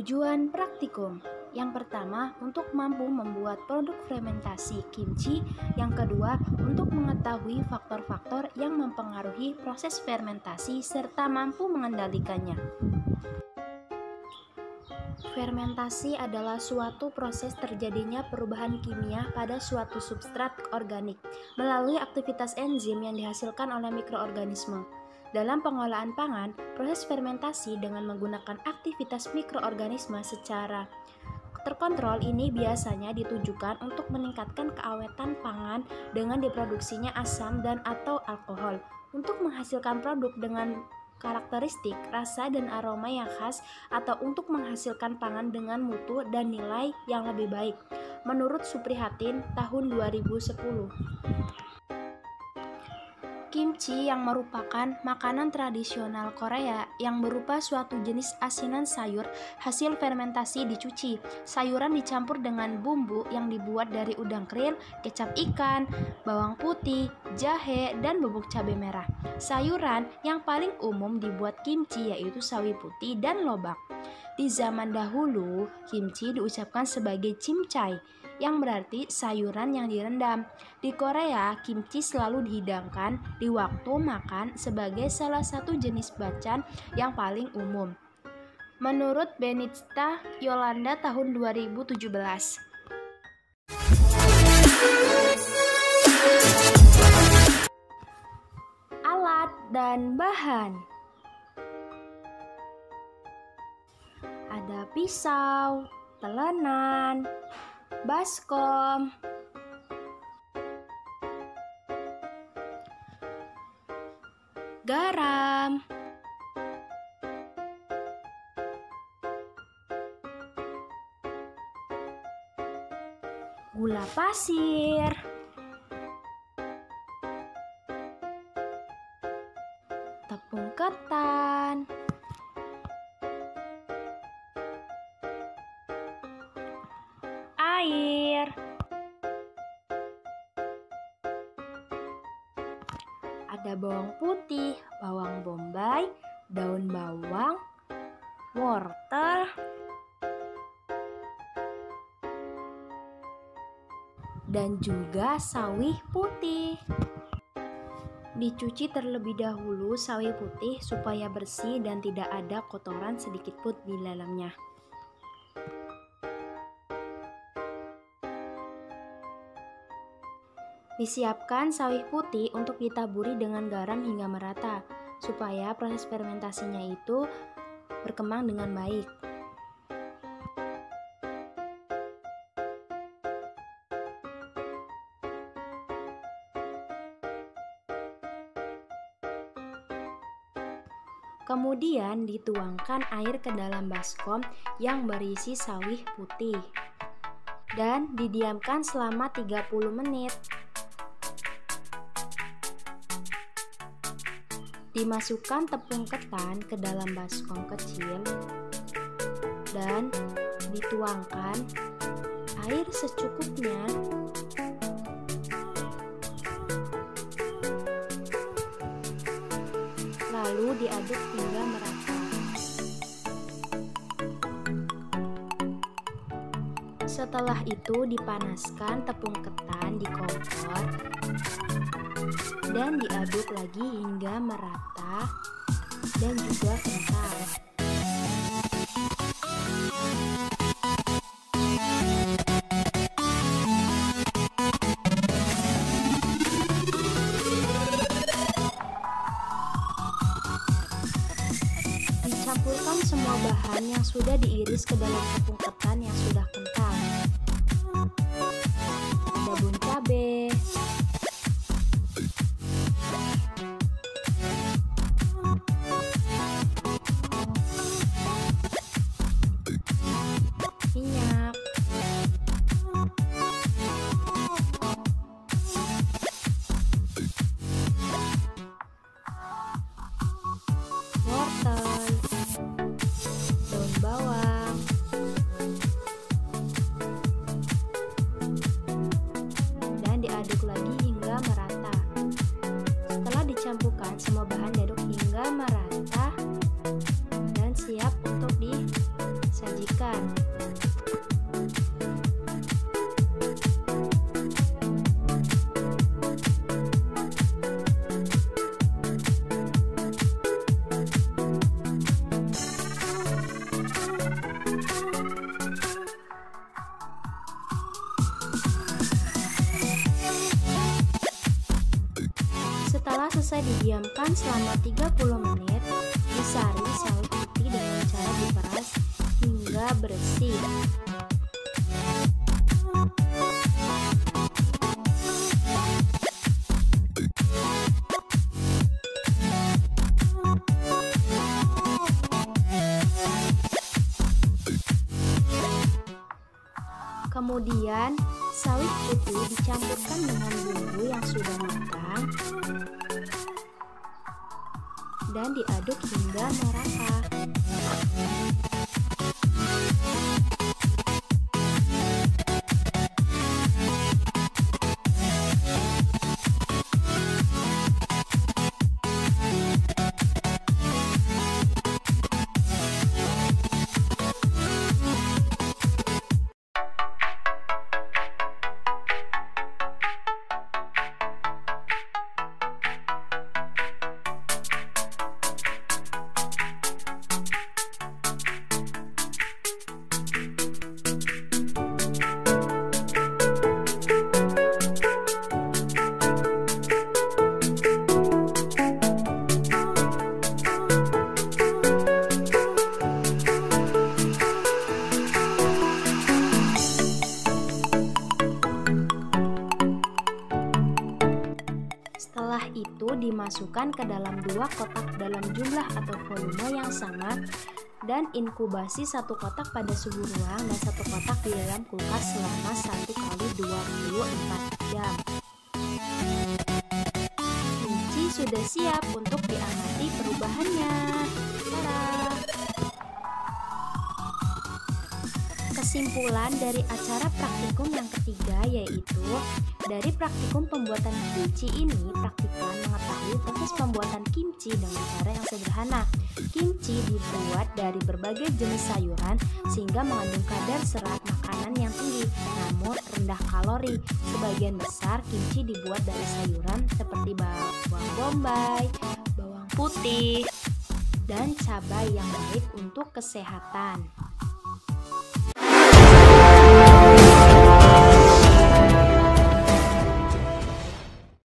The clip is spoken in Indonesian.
Tujuan praktikum yang pertama untuk mampu membuat produk fermentasi kimchi, yang kedua untuk mengetahui faktor-faktor yang mempengaruhi proses fermentasi serta mampu mengendalikannya. Fermentasi adalah suatu proses terjadinya perubahan kimia pada suatu substrat organik melalui aktivitas enzim yang dihasilkan oleh mikroorganisme. Dalam pengolahan pangan, proses fermentasi dengan menggunakan aktivitas mikroorganisme secara terkontrol ini biasanya ditujukan untuk meningkatkan keawetan pangan dengan diproduksinya asam dan atau alkohol untuk menghasilkan produk dengan karakteristik, rasa dan aroma yang khas atau untuk menghasilkan pangan dengan mutu dan nilai yang lebih baik. Menurut Suprihatin tahun 2010. Kimchi yang merupakan makanan tradisional Korea yang berupa suatu jenis asinan sayur hasil fermentasi dicuci. Sayuran dicampur dengan bumbu yang dibuat dari udang krill, kecap ikan, bawang putih, jahe, dan bubuk cabai merah. Sayuran yang paling umum dibuat kimchi yaitu sawi putih dan lobak. Di zaman dahulu, kimchi diucapkan sebagai chimchay, yang berarti sayuran yang direndam. Di Korea, kimchi selalu dihidangkan di waktu makan sebagai salah satu jenis bacan yang paling umum. Menurut Benita Yolanda tahun 2017. Alat dan bahan. Ada pisau, telenan, baskom, garam, gula pasir, tepung ketan, air, ada bawang putih, bawang bombay, daun bawang, wortel, dan juga sawi putih. Dicuci terlebih dahulu sawi putih supaya bersih dan tidak ada kotoran sedikit pun di dalamnya. Disiapkan sawi putih untuk ditaburi dengan garam hingga merata, supaya proses fermentasinya itu berkembang dengan baik. Kemudian dituangkan air ke dalam baskom yang berisi sawi putih dan didiamkan selama 30 menit. Dimasukkan tepung ketan ke dalam baskom kecil dan dituangkan air secukupnya. Lalu diaduk hingga merata. Setelah itu dipanaskan tepung ketan di kompor dan diaduk lagi hingga merata dan juga kental. Dicampurkan semua bahan yang sudah diiris ke dalam tepung ketan yang sudah kental. Daun cabai, minyak, wortel, daun bawang, dan diaduk didiamkan selama 30 menit. Disaring sawi putih dengan cara diperas hingga bersih. Kemudian, sawi putih dicampurkan dengan bumbu yang sudah matang dan diaduk hingga merata. Setelah itu dimasukkan ke dalam 2 kotak dalam jumlah atau volume yang sama dan inkubasi 1 kotak pada suhu ruang dan 1 kotak di dalam kulkas selama 1 kali 24 jam. Kimchi sudah siap untuk diamati perubahannya. Tada! Kesimpulan dari acara praktikum yang ketiga yaitu dari praktikum pembuatan kimchi ini, praktikan mengetahui proses pembuatan kimchi dengan cara yang sederhana. Kimchi dibuat dari berbagai jenis sayuran sehingga mengandung kadar serat makanan yang tinggi namun rendah kalori. Sebagian besar kimchi dibuat dari sayuran seperti bawang bombay, bawang putih, dan cabai yang baik untuk kesehatan.